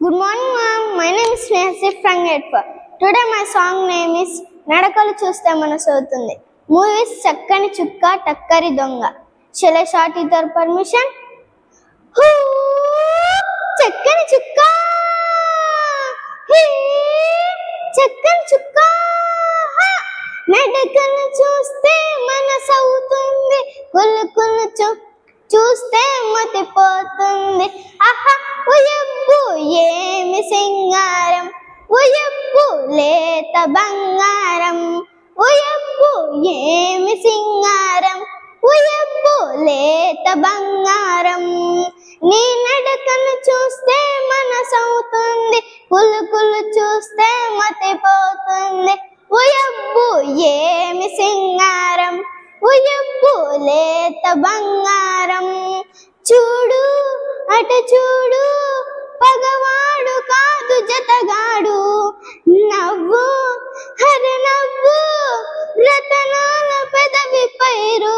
Good morning, ma'am. My name is Sneha from grade 4. Today my song name is Nadakalu Chuste Manasovutundi. Movie is Chakkani Chukka Takkari Donga. Shall I start with your permission? Chakkani Chukka! Chakkani Chukka! Nadakalu Chuste Manasovutundi. Kullu చూస్తే మతిపోతుంది ఆహా ఉయబ్బు ఏమి సింగారం ఉయబ్బు లేత బంగారం ఉయబ్బు ఏమి సింగారం ఉయబ్బు లేత బంగారం నీ నడకను చూస్తే మనసవుతుంది కులుకులు చూస్తే మతిపోతుంది ఉయబ్బు ఏమి సింగారం ఉయబ్బు లేత బంగారం చూడు అటు చూడు పగవాడు కాదు జతగాడు నవ్వు హరి నవ్వు రతనాల పెదవి పైరు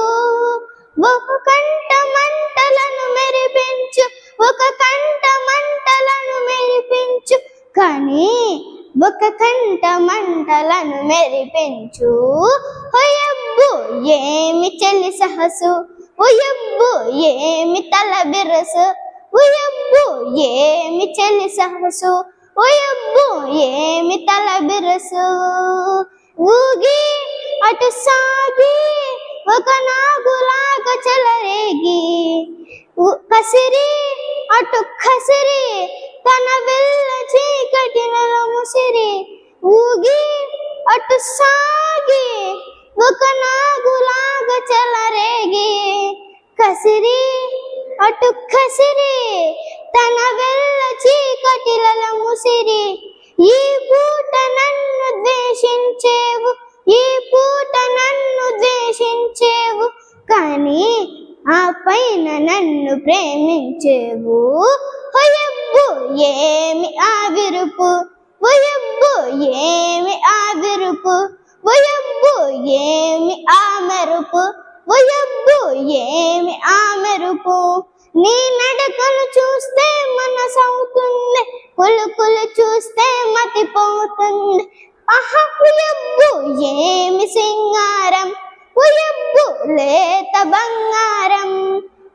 ఒక కంట మంటలను మెరిపించు ఒక కంట మంటలను మెరిపించు కానీ ఒక కంట మంటలను మెరిపించు ఒయబ్బు ఏమి చెలి సహసు ఒయబ్బు ఏమి తల బిరసు ఒయబ్బు ఏమి చెలి సహసు ఒయబ్బు ఏమి తల బిరసు ఊగి అటు సాగి ఒక నాగులాగా చెలరేగి కసిరి అటు కసిరి తన వెళ్ళ చీకటినల ముసిరి ఊగి అటు సాగి ఒక నాగులాగా చెలరేగి కసిరి అటు కసిరి తన వెళ్ళ చీకటిల ముసిరి ఈ పూట నన్ను ద్వేషించేవు ఈ పూట నన్ను ద్వేషించేవు కానీ ఆ పైన నన్ను ప్రేమించేవు ఒయబ్బు ఏమి ఆవిరుపు ఒయబ్బు ఏమి ఆవిరుపు ఒయబ్బు ఏమి ఆ మెరుపు ఒయబ్బు ఏమి ఆ మెరుపు నీ నడకలు చూస్తే మనసవుతుంది కులుకులు చూస్తే మతిపోతుంది ఆహా ఒయబ్బు ఏమి సింగారం ఒయబ్బు లేత బంగారం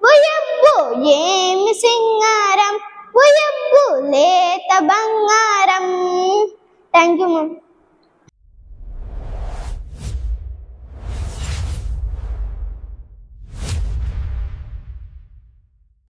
ఒయబ్బు ఏమి సింగారం ఒయబ్బు లేత బంగారం. Thank you ma'am.